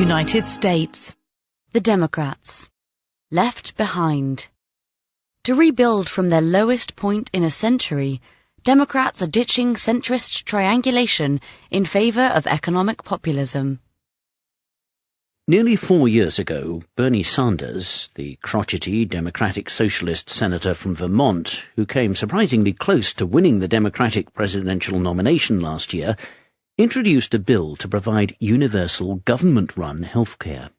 United States. The Democrats. Left behind. To rebuild from their lowest point in a century, Democrats are ditching centrist triangulation in favour of economic populism. Nearly 4 years ago, Bernie Sanders, the crotchety Democratic Socialist senator from Vermont, who came surprisingly close to winning the Democratic presidential nomination last year, introduced a bill to provide universal government-run health care.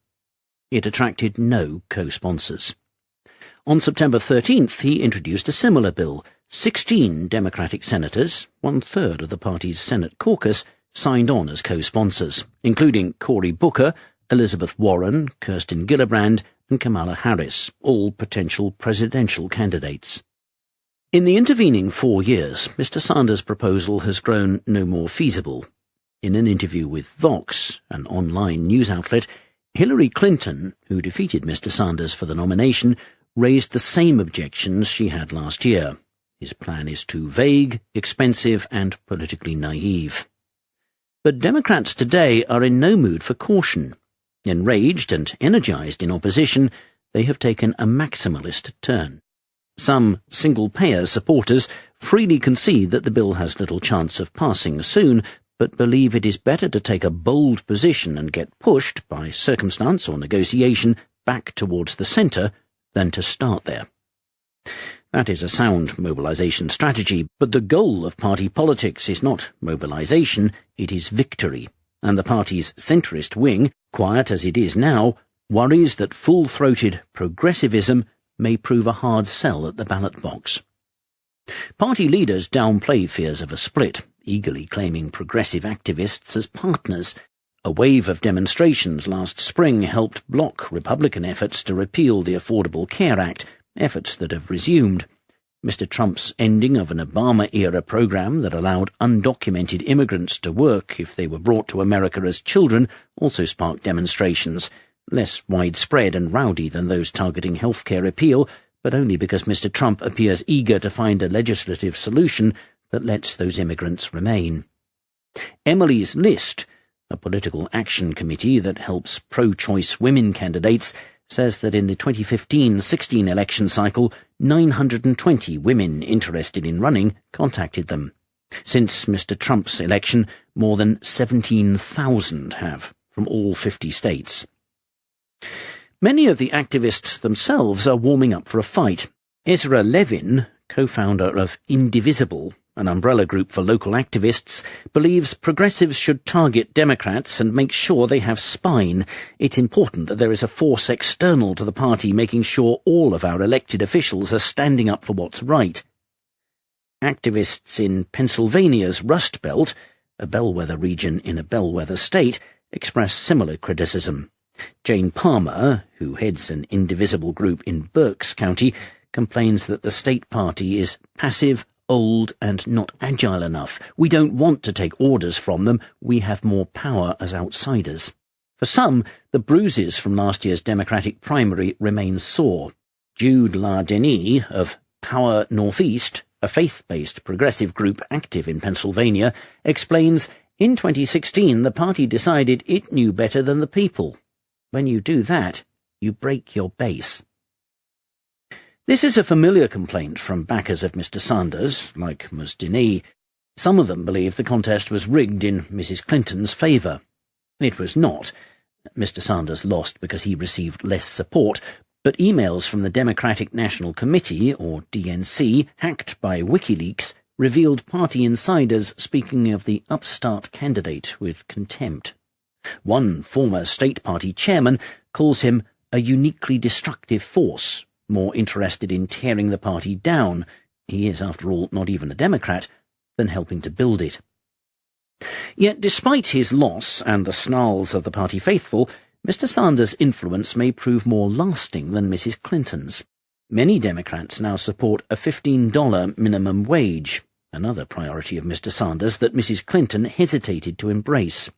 It attracted no co-sponsors. On September 13th, he introduced a similar bill. 16 Democratic senators, one-third of the party's Senate caucus, signed on as co-sponsors, including Cory Booker, Elizabeth Warren, Kirsten Gillibrand, and Kamala Harris, all potential presidential candidates. In the intervening 4 years, Mr. Sanders' proposal has grown no more feasible. In an interview with Vox, an online news outlet, Hillary Clinton, who defeated Mr. Sanders for the nomination, raised the same objections she had last year. His plan is too vague, expensive, and politically naive. But Democrats today are in no mood for caution. Enraged and energized in opposition, they have taken a maximalist turn. Some single-payer supporters freely concede that the bill has little chance of passing soon, but believe it is better to take a bold position and get pushed, by circumstance or negotiation, back towards the centre than to start there. That is a sound mobilisation strategy, but the goal of party politics is not mobilisation, it is victory. And the party's centrist wing, quiet as it is now, worries that full-throated progressivism may prove a hard sell at the ballot box. Party leaders downplay fears of a split, eagerly claiming progressive activists as partners. A wave of demonstrations last spring helped block Republican efforts to repeal the Affordable Care Act, efforts that have resumed. Mr. Trump's ending of an Obama-era program that allowed undocumented immigrants to work if they were brought to America as children also sparked demonstrations, less widespread and rowdy than those targeting healthcare repeal, but only because Mr. Trump appears eager to find a legislative solution that lets those immigrants remain. Emily's List, a political action committee that helps pro-choice women candidates, says that in the 2015-16 election cycle, 920 women interested in running contacted them. Since Mr. Trump's election, more than 17,000 have, from all 50 states. Many of the activists themselves are warming up for a fight. Ezra Levin, co-founder of Indivisible, an umbrella group for local activists, believes progressives should target Democrats and make sure they have spine. It's important that there is a force external to the party making sure all of our elected officials are standing up for what's right. Activists in Pennsylvania's Rust Belt, a bellwether region in a bellwether state, express similar criticism. Jane Palmer, who heads an Indivisible group in Berks County, complains that the state party is passive, old, and not agile enough. We don't want to take orders from them. We have more power as outsiders. For some, the bruises from last year's Democratic primary remain sore. Jude LaDenis of Power Northeast, a faith-based progressive group active in Pennsylvania, explains, in 2016 the party decided it knew better than the people. When you do that, you break your base. This is a familiar complaint from backers of Mr. Sanders, like Ms. Denis. Some of them believe the contest was rigged in Mrs. Clinton's favour. It was not. Mr. Sanders lost because he received less support, but emails from the Democratic National Committee, or DNC, hacked by WikiLeaks, revealed party insiders speaking of the upstart candidate with contempt. One former state party chairman calls him a uniquely destructive force, more interested in tearing the party down — he is, after all, not even a Democrat — than helping to build it. Yet, despite his loss and the snarls of the party faithful, Mr. Sanders' influence may prove more lasting than Mrs. Clinton's. Many Democrats now support a $15 minimum wage, another priority of Mr. Sanders that Mrs. Clinton hesitated to embrace.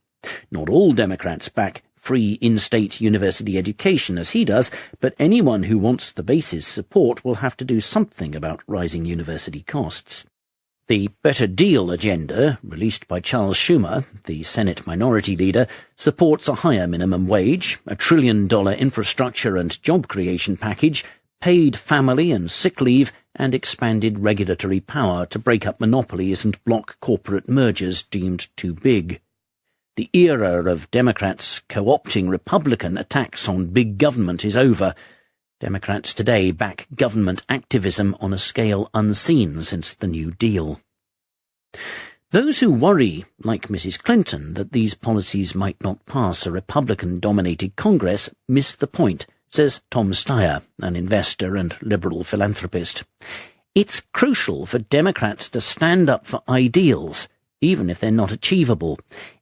Not all Democrats back free in-state university education as he does, but anyone who wants the base's support will have to do something about rising university costs. The Better Deal agenda, released by Charles Schumer, the Senate Minority Leader, supports a higher minimum wage, a $1 trillion infrastructure and job creation package, paid family and sick leave, and expanded regulatory power to break up monopolies and block corporate mergers deemed too big. The era of Democrats co-opting Republican attacks on big government is over. Democrats today back government activism on a scale unseen since the New Deal. Those who worry, like Mrs. Clinton, that these policies might not pass a Republican-dominated Congress miss the point, says Tom Steyer, an investor and liberal philanthropist. It's crucial for Democrats to stand up for ideals, even if they're not achievable.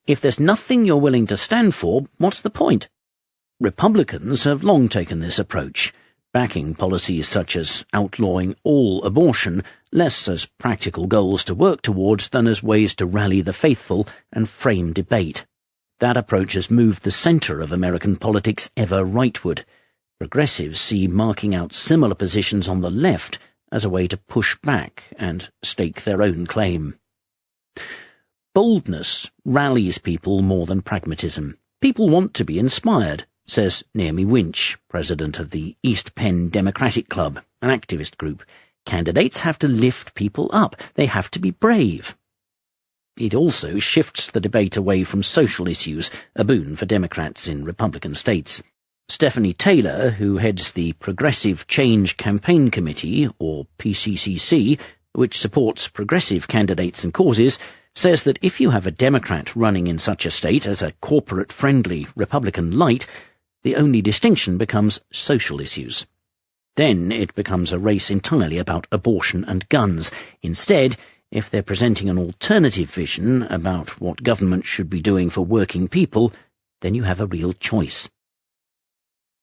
If there's nothing you're willing to stand for, what's the point? Republicans have long taken this approach, backing policies such as outlawing all abortion less as practical goals to work towards than as ways to rally the faithful and frame debate. That approach has moved the centre of American politics ever rightward. Progressives see marking out similar positions on the left as a way to push back and stake their own claim. Boldness rallies people more than pragmatism. People want to be inspired, says Naomi Winch, president of the East Penn Democratic Club, an activist group. Candidates have to lift people up. They have to be brave. It also shifts the debate away from social issues, a boon for Democrats in Republican states. Stephanie Taylor, who heads the Progressive Change Campaign Committee, or PCCC, which supports progressive candidates and causes, says that if you have a Democrat running in such a state as a corporate-friendly Republican light, the only distinction becomes social issues. Then it becomes a race entirely about abortion and guns. Instead, if they're presenting an alternative vision about what government should be doing for working people, then you have a real choice.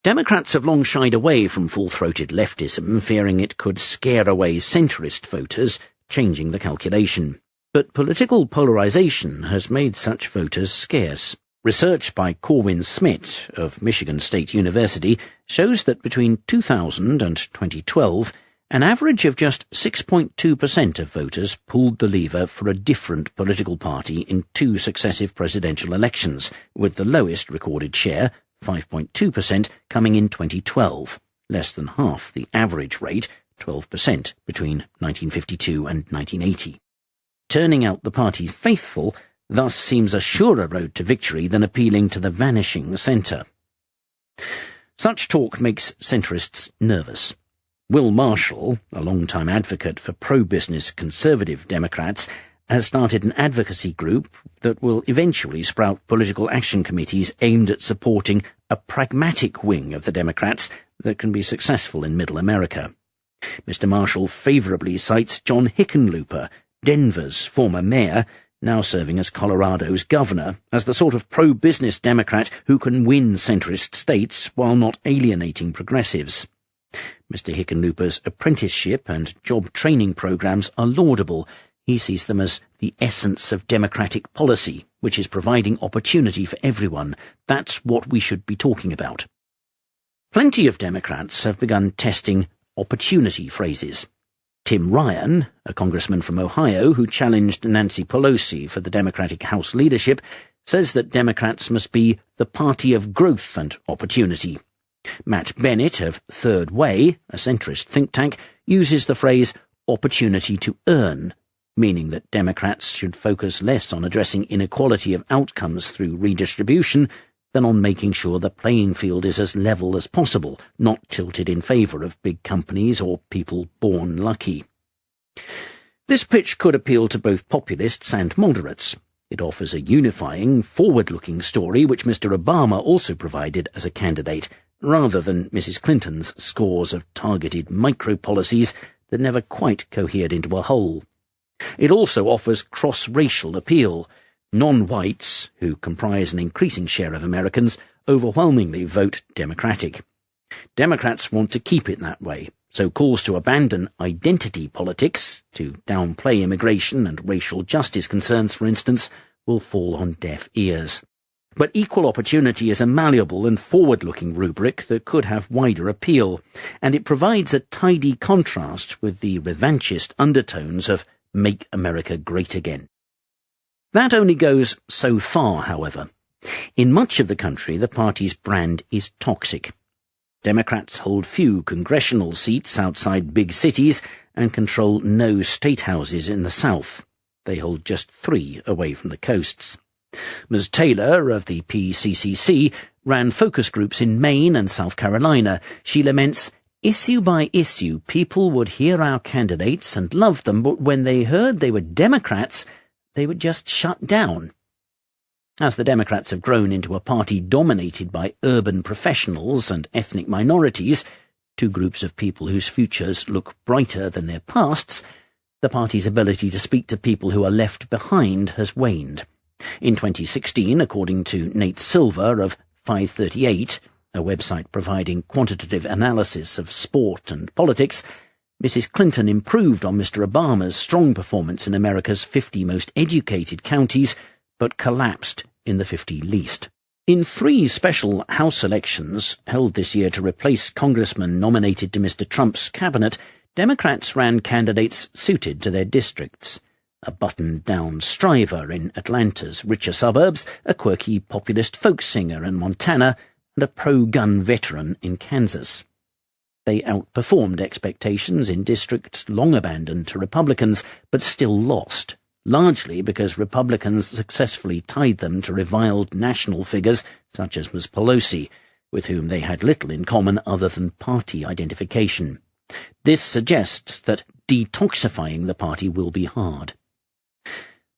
Democrats have long shied away from full-throated leftism, fearing it could scare away centrist voters, changing the calculation. But political polarization has made such voters scarce. Research by Corwin Smith of Michigan State University shows that between 2000 and 2012, an average of just 6.2% of voters pulled the lever for a different political party in 2 successive presidential elections, with the lowest recorded share, 5.2%, coming in 2012, less than half the average rate, 12%, between 1952 and 1980. Turning out the party faithful thus seems a surer road to victory than appealing to the vanishing centre. Such talk makes centrists nervous. Will Marshall, a long-time advocate for pro-business conservative Democrats, has started an advocacy group that will eventually sprout political action committees aimed at supporting a pragmatic wing of the Democrats that can be successful in Middle America. Mr. Marshall favourably cites John Hickenlooper, Denver's former mayor, now serving as Colorado's governor, as the sort of pro-business Democrat who can win centrist states while not alienating progressives. Mr. Hickenlooper's apprenticeship and job training programs are laudable. He sees them as the essence of democratic policy, which is providing opportunity for everyone. That's what we should be talking about. Plenty of Democrats have begun testing opportunity phrases. Tim Ryan, a congressman from Ohio who challenged Nancy Pelosi for the Democratic House leadership, says that Democrats must be the party of growth and opportunity. Matt Bennett of Third Way, a centrist think tank, uses the phrase opportunity to earn, meaning that Democrats should focus less on addressing inequality of outcomes through redistribution than on making sure the playing field is as level as possible, not tilted in favour of big companies or people born lucky. This pitch could appeal to both populists and moderates. It offers a unifying, forward-looking story which Mr. Obama also provided as a candidate, rather than Mrs. Clinton's scores of targeted micro-policies that never quite cohered into a whole. It also offers cross-racial appeal. Non-whites, who comprise an increasing share of Americans, overwhelmingly vote Democratic. Democrats want to keep it that way, so calls to abandon identity politics, to downplay immigration and racial justice concerns, for instance, will fall on deaf ears. But equal opportunity is a malleable and forward-looking rubric that could have wider appeal, and it provides a tidy contrast with the revanchist undertones of Make America Great Again. That only goes so far, however. In much of the country, the party's brand is toxic. Democrats hold few congressional seats outside big cities and control no state houses in the South. They hold just 3 away from the coasts. Ms. Taylor of the PCCC ran focus groups in Maine and South Carolina. She laments, "Issue by issue, people would hear our candidates and love them, but when they heard they were Democrats, they would just shut down." As the Democrats have grown into a party dominated by urban professionals and ethnic minorities, 2 groups of people whose futures look brighter than their pasts, the party's ability to speak to people who are left behind has waned. In 2016, according to Nate Silver of 538, a website providing quantitative analysis of sport and politics, Mrs. Clinton improved on Mr. Obama's strong performance in America's 50 most educated counties, but collapsed in the 50 least. In 3 special House elections held this year to replace congressmen nominated to Mr. Trump's cabinet, Democrats ran candidates suited to their districts. A buttoned-down striver in Atlanta's richer suburbs, a quirky populist folk singer in Montana, and a pro-gun veteran in Kansas. They outperformed expectations in districts long abandoned to Republicans, but still lost, largely because Republicans successfully tied them to reviled national figures such as Ms. Pelosi, with whom they had little in common other than party identification. This suggests that detoxifying the party will be hard.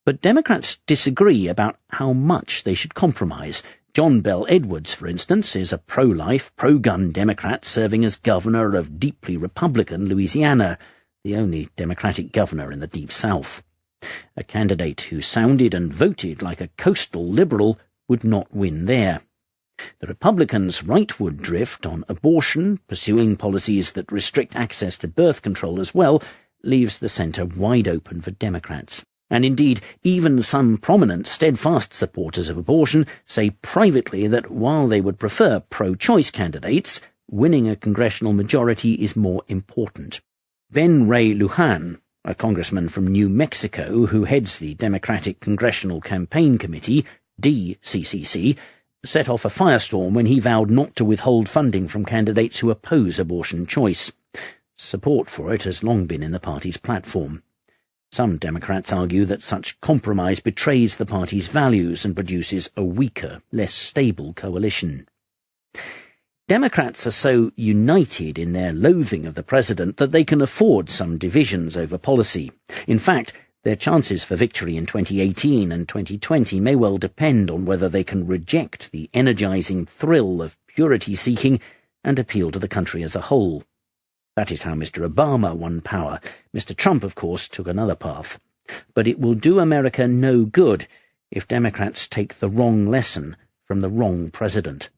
But Democrats disagree about how much they should compromise. John Bell Edwards, for instance, is a pro-life, pro-gun Democrat serving as governor of deeply Republican Louisiana, the only Democratic governor in the Deep South. A candidate who sounded and voted like a coastal liberal would not win there. The Republicans' rightward drift on abortion, pursuing policies that restrict access to birth control as well, leaves the centre wide open for Democrats. And indeed, even some prominent, steadfast supporters of abortion say privately that while they would prefer pro-choice candidates, winning a congressional majority is more important. Ben Ray Lujan, a congressman from New Mexico who heads the Democratic Congressional Campaign Committee, DCCC, set off a firestorm when he vowed not to withhold funding from candidates who oppose abortion choice. Support for it has long been in the party's platform. Some Democrats argue that such compromise betrays the party's values and produces a weaker, less stable coalition. Democrats are so united in their loathing of the president that they can afford some divisions over policy. In fact, their chances for victory in 2018 and 2020 may well depend on whether they can reject the energizing thrill of purity-seeking and appeal to the country as a whole. That is how Mr. Obama won power. Mr. Trump, of course, took another path. But it will do America no good if Democrats take the wrong lesson from the wrong president.